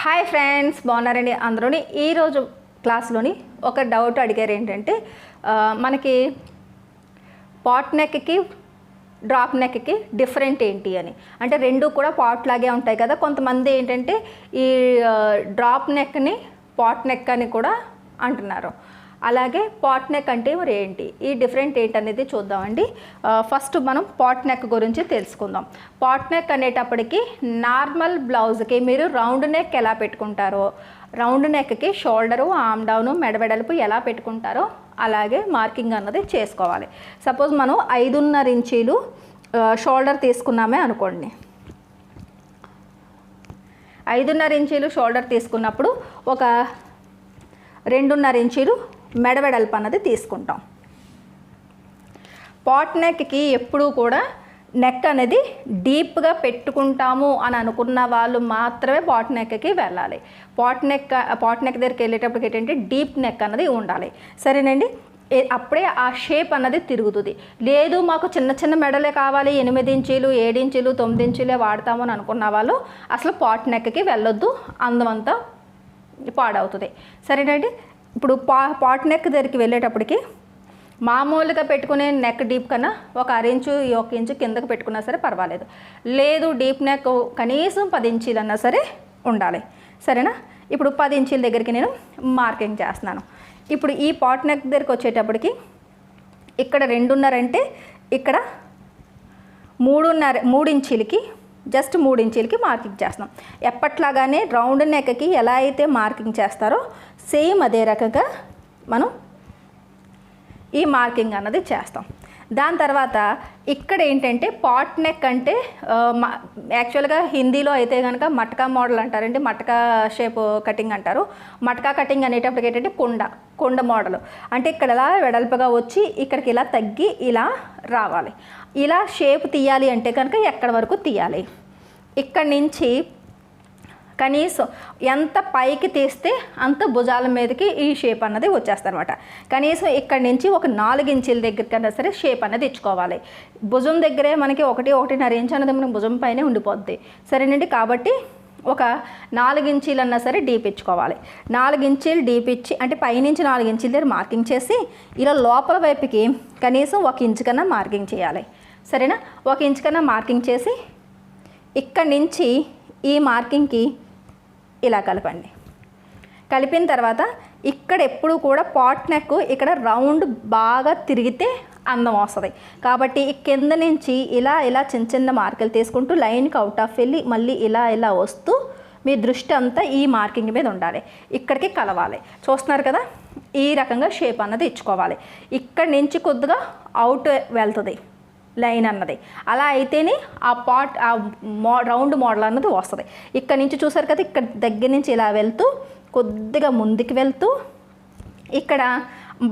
Hi friends, బాగున్నారండి అందరూని. ఈరోజు క్లాస్లోని ఒక డౌట్ అడిగారు. ఏంటంటే మనకి పాట్ నెక్కి డ్రాప్ నెక్కి డిఫరెంట్ ఏంటి అని. అంటే రెండు కూడా పాట్ లాగే ఉంటాయి కదా. కొంతమంది ఏంటంటే ఈ డ్రాప్ నెక్ని పాట్ నెక్ అని కూడా అంటున్నారు. అలాగే పాట్ నెక్ అంటే మరి ఏంటి, ఈ డిఫరెంట్ ఏంటి అనేది చూద్దామండి. ఫస్ట్ మనం పాట్ నెక్ గురించి తెలుసుకుందాం. పాట్ నెక్ అనేటప్పటికి నార్మల్ బ్లౌజ్కి మీరు రౌండ్ నెక్ ఎలా పెట్టుకుంటారో, రౌండ్ నెక్కి షోల్డరు, ఆమ్ డౌను, మెడవెడల్పు ఎలా పెట్టుకుంటారో అలాగే మార్కింగ్ అన్నది చేసుకోవాలి. సపోజ్ మనం 5.5 ఇంచీలు షోల్డర్ తీసుకున్నామే అనుకోండి. 5.5 ఇంచీలు షోల్డర్ తీసుకున్నప్పుడు ఒక 2.5 ఇంచీలు మెడవెడల్పు అన్నది తీసుకుంటాం. పాట్ నెక్కి ఎప్పుడూ కూడా నెక్ అనేది డీప్గా పెట్టుకుంటాము అని అనుకున్న వాళ్ళు మాత్రమే పాట్ నెక్కి వెళ్ళాలి. పాట్ నెక్ దగ్గరికి వెళ్ళేటప్పటికి ఏంటంటే డీప్ నెక్ అన్నది ఉండాలి. సరేనండి, అప్పుడే ఆ షేప్ అన్నది తిరుగుతుంది. లేదు మాకు చిన్న చిన్న మెడలే కావాలి, 8 ఇంచీలు 7 ఇంచీలు 9 ఇంచీలే వాడతాము అని అనుకున్న వాళ్ళు అసలు పాట్ నెక్కి వెళ్ళొద్దు, అందమంతా పాడవుతుంది. సరేనండి, ఇప్పుడు పాట్ నెక్ దగ్గరికి వెళ్ళేటప్పటికి మామూలుగా పెట్టుకునే నెక్ డీప్ కన్నా ఒక 1 ఇంచు 1 ఇంచు కిందకు పెట్టుకున్నా సరే పర్వాలేదు. లేదు డీప్ నెక్ కనీసం 10 ఇంచీలు అన్నా సరే ఉండాలి. సరేనా, ఇప్పుడు 10 ఇంచీల దగ్గరికి నేను మార్కింగ్ చేస్తున్నాను. ఇప్పుడు ఈ పాట్ నెక్ దగ్గరికి వచ్చేటప్పటికి ఇక్కడ 2.5 అంటే ఇక్కడ 3 ఇంచీలకి జస్ట్ 3 ఇంచీలకి మార్కింగ్ చేస్తున్నాం. ఎప్పట్లాగానే రౌండ్ నెక్కి ఎలా అయితే మార్కింగ్ చేస్తారో సేమ్ అదే రకంగా మనం ఈ మార్కింగ్ అన్నది చేస్తాం. దాని తర్వాత ఇక్కడ ఏంటంటే పాట్ నెక్ అంటే యాక్చువల్గా హిందీలో అయితే కనుక మటకా మోడల్ అంటారండి, మటకా షేప్ కటింగ్ అంటారు. మటకా కటింగ్ అనేటప్పటికి ఏంటంటే కొండ మోడల్ అంటే ఇక్కడ ఇలా వెడల్పుగా వచ్చి ఇక్కడికి ఇలా తగ్గి ఇలా రావాలి. ఇలా షేప్ తీయాలి అంటే కనుక ఎక్కడి వరకు తీయాలి, ఇక్కడి నుంచి కనీసం ఎంత పైకి తీస్తే అంత భుజాల మీదకి ఈ షేప్ అన్నది వచ్చేస్తుంది అనమాట. కనీసం ఇక్కడి నుంచి ఒక 4 ఇంచీల దగ్గరికైనా సరే షేప్ అన్నది ఇచ్చుకోవాలి. భుజం దగ్గరే మనకి 1-1.5 ఇంచ్ అనేది మనకి భుజం పైనే ఉండిపోద్ది. సరేనండి, కాబట్టి ఒక 4 ఇంచీలన్నా సరే డీప్ ఇచ్చుకోవాలి. 4 ఇంచీలు డీప్ ఇచ్చి అంటే పైనుంచి 4 ఇంచీల దగ్గర మార్కింగ్ చేసి ఇలా లోపల వైపుకి కనీసం 1 ఇంచు కన్నా మార్కింగ్ చేయాలి. సరేనా, 1 ఇంచు కన్నా మార్కింగ్ చేసి ఇక్కడి నుంచి ఈ మార్కింగ్కి ఇలా కలపండి. కలిపిన తర్వాత ఇక్కడ ఎప్పుడు కూడా పాట్ నెక్ ఇక్కడ రౌండ్ బాగా తిరిగితే అందం వస్తుంది. కాబట్టి ఈ కింద నుంచి ఇలా చిన్న చిన్న మార్కులు తీసుకుంటూ లైన్కి అవుట్ ఆఫ్ వెళ్ళి మళ్ళీ ఇలా వస్తూ మీ దృష్టి అంతా ఈ మార్కింగ్ మీద ఉండాలి. ఇక్కడికి కలవాలి. చూస్తున్నారు కదా, ఈ రకంగా షేప్ అన్నది ఇచ్చుకోవాలి. ఇక్కడి నుంచి కొద్దిగా అవుట్ వెళ్తుంది లైన్ అన్నది. అలా అయితేనే ఆ రౌండ్ మోడల్ అన్నది వస్తుంది. ఇక్కడ నుంచి చూసారు కదా, ఇక్కడ దగ్గర నుంచి ఇలా వెళ్తూ కొద్దిగా ముందుకు వెళ్తూ ఇక్కడ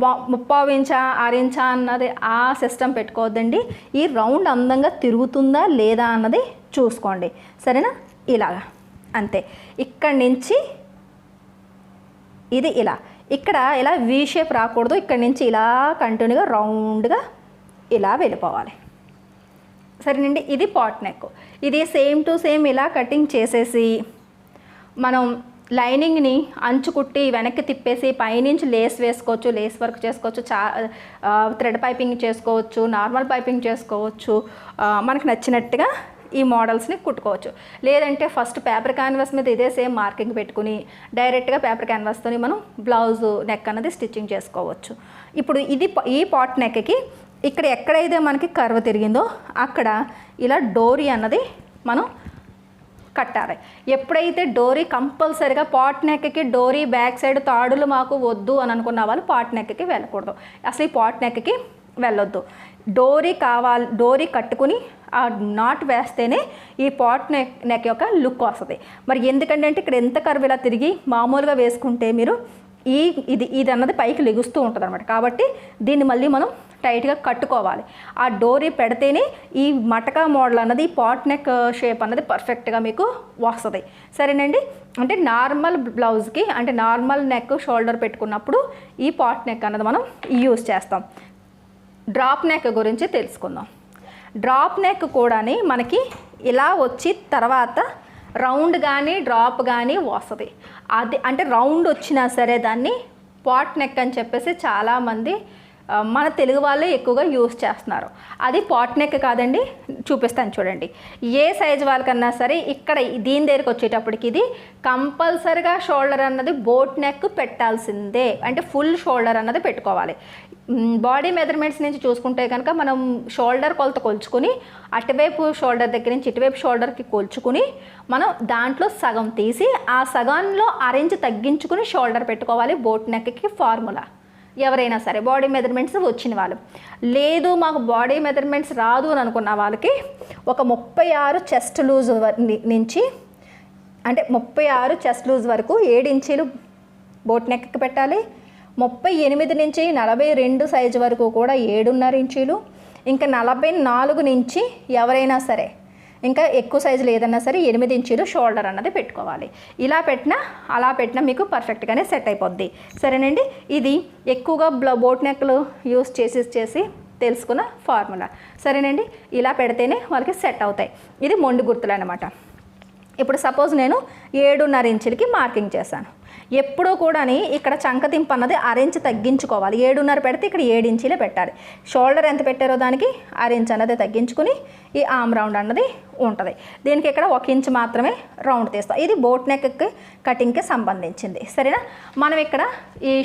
3/4 ఇంచా 6 ఇంచా అన్నది ఆ సిస్టమ్ పెట్టుకోవద్దండి. ఈ రౌండ్ అందంగా తిరుగుతుందా లేదా అన్నది చూసుకోండి. సరేనా, ఇలాగా అంతే. ఇక్కడి నుంచి ఇది ఇక్కడ ఇలా వీ షేప్ రాకూడదు. ఇక్కడి నుంచి ఇలా కంటిన్యూగా రౌండ్గా ఇలా వెళ్ళిపోవాలి. సరేనండి, ఇది పాట్ నెక్. ఇది సేమ్ టు సేమ్ ఇలా కటింగ్ చేసేసి మనం లైనింగ్ని అంచు కుట్టి వెనక్కి తిప్పేసి పైనుంచి లేస్ వేసుకోవచ్చు, లేస్ వర్క్ చేసుకోవచ్చు, థ్రెడ్ పైపింగ్ చేసుకోవచ్చు, నార్మల్ పైపింగ్ చేసుకోవచ్చు. మనకు నచ్చినట్టుగా ఈ మోడల్స్ని కుట్టుకోవచ్చు. లేదంటే ఫస్ట్ పేపర్ క్యాన్వాస్ మీద ఇదే సేమ్ మార్కింగ్ పెట్టుకుని డైరెక్ట్గా పేపర్ క్యాన్వాస్తో మనం బ్లౌజ్ నెక్ అన్నది స్టిచ్చింగ్ చేసుకోవచ్చు. ఇప్పుడు ఈ పాట్ నెక్కి ఇక్కడ ఎక్కడైతే మనకి కర్వ్ తిరిగిందో అక్కడ ఇలా డోరీ అన్నది మనం కట్టాలి. ఎప్పుడైతే డోరీ కంపల్సరీగా పాట్ నెక్కి డోరీ బ్యాక్ సైడ్ తాడులు మాకు వద్దు అని అనుకున్న వాళ్ళు పాట్ నెక్కి వెళ్ళకూడదు. అసలు ఈ పాట్ నెక్కి వెళ్ళొద్దు. డోరీ కట్టుకుని ఆ నాట్ వేస్తేనే ఈ పాట్ నెక్ యొక్క లుక్ వస్తుంది. మరి ఎందుకంటే ఇక్కడ ఎంత కర్వ్ ఇలా తిరిగి మామూలుగా వేసుకుంటే మీరు ఇది అన్నది పైకి లెగుస్తూ ఉంటుంది అనమాట. కాబట్టి దీన్ని మళ్ళీ మనం టైట్గా కట్టుకోవాలి. ఆ డోరీ పెడితేనే ఈ మటకా మోడల్ అన్నది పాట్ నెక్ షేప్ అన్నది పర్ఫెక్ట్గా మీకు వస్తుంది. సరేనండి, అంటే నార్మల్ బ్లౌజ్కి అంటే నార్మల్ నెక్ షోల్డర్ పెట్టుకున్నప్పుడు ఈ పాట్ నెక్ అన్నది మనం యూజ్ చేస్తాం. డ్రాప్ నెక్ గురించి తెలుసుకుందాం. డ్రాప్ నెక్ కూడా మనకి ఇలా వచ్చి తర్వాత రౌండ్ కానీ డ్రాప్ కానీ వస్తుంది. అది అంటే రౌండ్ వచ్చినా సరే దాన్ని పాట్ నెక్ అని చెప్పేసి చాలామంది మన తెలుగు వాళ్ళే ఎక్కువగా యూస్ చేస్తున్నారు. అది పాట్ నెక్ కాదండి, చూపిస్తాను చూడండి. ఏ సైజు వాళ్ళకన్నా సరే ఇక్కడ దీని దగ్గరికి వచ్చేటప్పటికి ఇది కంపల్సరిగా షోల్డర్ అన్నది బోట్ నెక్ పెట్టాల్సిందే, అంటే ఫుల్ షోల్డర్ అన్నది పెట్టుకోవాలి. బాడీ మెజర్మెంట్స్ నుంచి చూసుకుంటే కనుక మనం షోల్డర్ కొలత కొలుచుకుని అటువైపు షోల్డర్ దగ్గర నుంచి ఇటువైపు షోల్డర్కి కొలుచుకుని మనం దాంట్లో సగం తీసి ఆ సగంలో అరేంజ్ తగ్గించుకుని షోల్డర్ పెట్టుకోవాలి. బోట్ నెక్కి ఫార్ములా ఎవరైనా సరే బాడీ మెజర్మెంట్స్ వచ్చిన వాళ్ళు. లేదు మాకు బాడీ మెజర్మెంట్స్ రాదు అని అనుకున్న వాళ్ళకి ఒక 36 చెస్ట్ లూజ్ నుంచి అంటే 36 చెస్ట్ లూజ్ వరకు 7 ఇంచీలు బోట్ నెక్కి పెట్టాలి. 38 నుంచి 42 సైజు వరకు కూడా 7.5 ఇంచీలు. ఇంకా 44 నుంచి ఎవరైనా సరే ఇంకా ఎక్కువ సైజులు ఏదన్నా సరే 8 ఇంచీలు షోల్డర్ అన్నది పెట్టుకోవాలి. ఇలా పెట్టినా అలా పెట్టినా మీకు పర్ఫెక్ట్గానే సెట్ అయిపోద్ది. సరేనండి, ఇది ఎక్కువగా బోట్ నెక్లు యూస్ చేసి తెలుసుకున్న ఫార్ములా. సరేనండి, ఇలా పెడితేనే వాళ్ళకి సెట్ అవుతాయి. ఇది మొండి గుర్తులు అనమాట. ఇప్పుడు సపోజ్ నేను 7.5 ఇంచులకి మార్కింగ్ చేశాను. ఎప్పుడూ కూడా ఇక్కడ చంకతింపు అన్నది అరెంజ్ తగ్గించుకోవాలి. 7.5 పెడితే ఇక్కడ 7 ఇంచీలే పెట్టాలి. షోల్డర్ ఎంత పెట్టారో దానికి అరెంజ్ అన్నది తగ్గించుకుని ఈ ఆమ్ రౌండ్ అన్నది ఉంటుంది. దీనికి ఇక్కడ 1 ఇంచ్ మాత్రమే రౌండ్ తీస్తాం. ఇది బోట్ నెక్ కటింగ్కి సంబంధించింది. సరేనా, మనం ఇక్కడ ఈ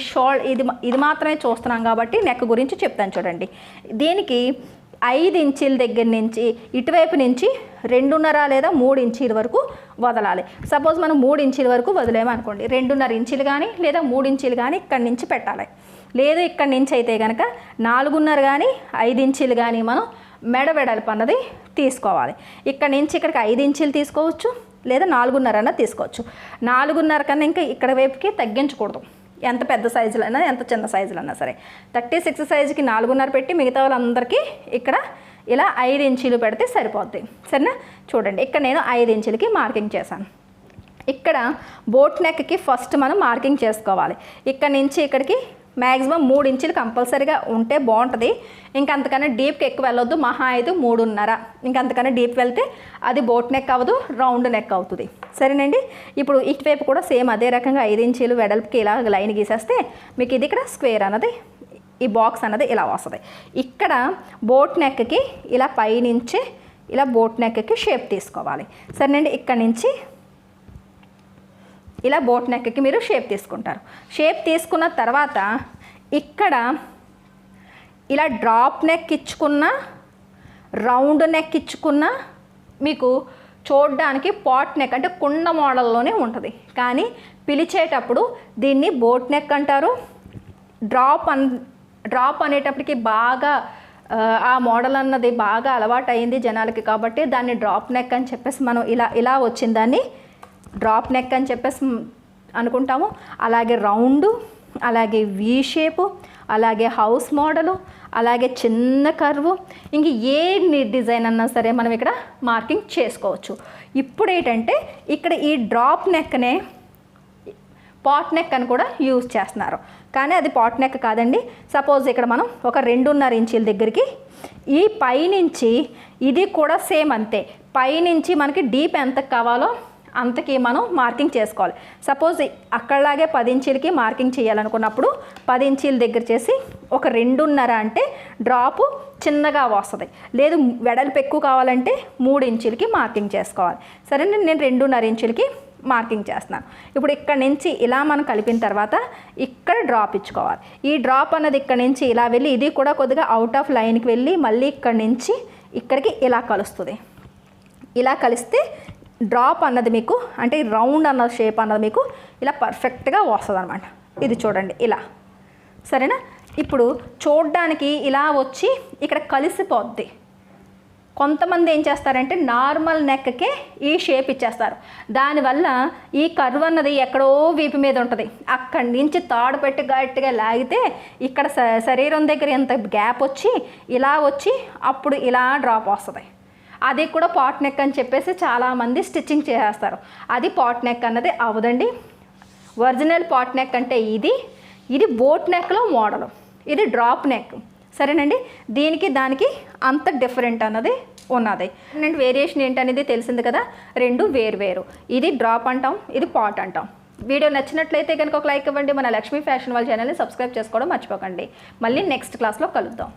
ఇది మాత్రమే చూస్తున్నాం కాబట్టి నెక్ గురించి చెప్తాను చూడండి. దీనికి 5 ఇంచీల దగ్గర నుంచి ఇటువైపు నుంచి 2.5 లేదా 3 ఇంచీల వరకు వదలాలి. సపోజ్ మనం 3 ఇంచీల వరకు వదిలేమనుకోండి, 2.5 ఇంచీలు కానీ లేదా 3 ఇంచీలు కానీ ఇక్కడి నుంచి పెట్టాలి. లేదు ఇక్కడి నుంచి అయితే కనుక 4.5 కానీ 5 ఇంచీలు కానీ మనం మెడ వెడల్పు అన్నది తీసుకోవాలి. ఇక్కడి నుంచి ఇక్కడికి 5 ఇంచీలు తీసుకోవచ్చు లేదా 4.5 అన్నది తీసుకోవచ్చు. 4.5 కన్నా ఇంకా ఇక్కడ వైపుకి తగ్గించకూడదు. ఎంత పెద్ద సైజులు అయినా ఎంత చిన్న సైజులు అన్నా సరే 36 సైజుకి 4.5 పెట్టి మిగతా వాళ్ళందరికీ ఇక్కడ ఇలా 5 ఇంచీలు పెడితే సరిపోద్ది. సరేనా, చూడండి ఇక్కడ నేను 5 ఇంచులకి మార్కింగ్ చేశాను. ఇక్కడ బోట్ నెక్కి ఫస్ట్ మనం మార్కింగ్ చేసుకోవాలి. ఇక్కడ నుంచి ఇక్కడికి మ్యాక్సిమం 3 ఇంచులు కంపల్సరీగా ఉంటే బాగుంటుంది. ఇంకంతకన్నా డీప్కి ఎక్కువ వెళ్ళొద్దు, మహా అయితే 3.5. ఇంకంతకన్నా డీప్ వెళ్తే అది బోట్ నెక్ అవ్వదు, రౌండ్ నెక్ అవుతుంది. సరేనండి, ఇప్పుడు ఇటువైపు కూడా సేమ్ అదే రకంగా 5 ఇంచీలు వెడల్పుకి ఇలా లైన్ గీసేస్తే మీకు ఇది ఇక్కడ స్క్వేర్ అన్నది ఈ బాక్స్ అన్నది ఇలా వస్తుంది. ఇక్కడ బోట్ నెక్కి ఇలా పైనుంచి ఇలా బోట్ నెక్కి షేప్ తీసుకోవాలి. సరేనండి, ఇక్కడ నుంచి ఇలా బోట్ నెక్కి మీరు షేప్ తీసుకుంటారు. షేప్ తీసుకున్న తర్వాత ఇక్కడ ఇలా డ్రాప్ నెక్ ఇచ్చుకున్న రౌండ్ నెక్ ఇచ్చుకున్న మీకు చూడడానికి పాట్ నెక్ అంటే కుండ మోడల్లోనే ఉంటుంది. కానీ పిలిచేటప్పుడు దీన్ని బోట్ నెక్ అంటారు. డ్రాప్ అనేటప్పటికి బాగా ఆ మోడల్ అన్నది బాగా అలవాటు అయింది జనాలకి, కాబట్టి దాన్ని డ్రాప్ నెక్ అని చెప్పేసి మనం ఇలా వచ్చిన దాన్ని డ్రాప్ నెక్ అని చెప్పేసి అనుకుంటాము. అలాగే రౌండు, అలాగే వీ షేపు, అలాగే హౌస్ మోడలు, అలాగే చిన్న కర్వు, ఇంక ఏ డిజైన్ అన్నా సరే మనం ఇక్కడ మార్కింగ్ చేసుకోవచ్చు. ఇప్పుడు ఏంటంటే ఇక్కడ ఈ డ్రాప్ నెక్నే పాట్ నెక్ అని కూడా యూజ్ చేస్తున్నారు, కానీ అది పాట్ నెక్ కాదండి. సపోజ్ ఇక్కడ మనం ఒక 2.5 ఇంచీల దగ్గరికి ఈ పైనుంచి ఇది కూడా సేమ్ అంతే, పైనుంచి మనకి డీప్ ఎంత కావాలో అంతకి మనం మార్కింగ్ చేసుకోవాలి. సపోజ్ అక్కడలాగే 10 ఇంచీలకి మార్కింగ్ చేయాలనుకున్నప్పుడు 10 ఇంచీల దగ్గర చేసి ఒక 2.5 అంటే డ్రాపు చిన్నగా వస్తుంది. లేదు వెడల్పు ఎక్కువ కావాలంటే 3 ఇంచీలకి మార్కింగ్ చేసుకోవాలి. సరే, నేను 2.5 ఇంచులకి మార్కింగ్ చేస్తున్నాను. ఇప్పుడు ఇక్కడ నుంచి ఇలా మనం కలిపిన తర్వాత ఇక్కడ డ్రాప్ ఇచ్చుకోవాలి. ఈ డ్రాప్ అన్నది ఇక్కడ నుంచి ఇలా వెళ్ళి ఇది కూడా కొద్దిగా అవుట్ ఆఫ్ లైన్కి వెళ్ళి మళ్ళీ ఇక్కడ నుంచి ఇక్కడికి ఇలా కలుస్తుంది. ఇలా కలిస్తే డ్రాప్ అన్నది మీకు అంటే రౌండ్ అన్న షేప్ అన్నది మీకు ఇలా పర్ఫెక్ట్గా వస్తుంది అనమాట. ఇది చూడండి ఇలా. సరేనా, ఇప్పుడు చూడడానికి ఇలా వచ్చి ఇక్కడ కలిసిపోద్ది. కొంతమంది ఏం చేస్తారంటే నార్మల్ నెక్కే ఈ షేప్ ఇచ్చేస్తారు. దానివల్ల ఈ కర్వ్ అన్నది ఎక్కడో వీపు మీద ఉంటుంది. అక్కడి నుంచి తాడు పెట్టి గట్టిగా లాగితే ఇక్కడ శరీరం దగ్గర ఎంత గ్యాప్ వచ్చి ఇలా వచ్చి అప్పుడు ఇలా డ్రాప్ వస్తుంది. అది కూడా పాట్ నెక్ అని చెప్పేసి చాలామంది స్టిచ్చింగ్ చేసేస్తారు. అది పాట్ నెక్ అన్నది అవ్వదండి. ఒరిజినల్ పాట్ నెక్ అంటే ఇది బోట్ నెక్లో మోడలు, ఇది డ్రాప్ నెక్. సరేనండి, దీనికి దానికి అంత డిఫరెంట్ అన్నది ఉన్నది. అండ్ వేరియేషన్ ఏంటనేది తెలిసింది కదా, రెండు వేరు. ఇది డ్రాప్ అంటాం, ఇది పాట్ అంటాం. వీడియో నచ్చినట్లయితే కనుక ఒక లైక్ ఇవ్వండి. మన లక్ష్మీ ఫ్యాషన్ వాళ్ళ ఛానల్ని సబ్స్క్రైబ్ చేసుకోవడం మర్చిపోకండి. మళ్ళీ నెక్స్ట్ క్లాస్లో కలుద్దాం.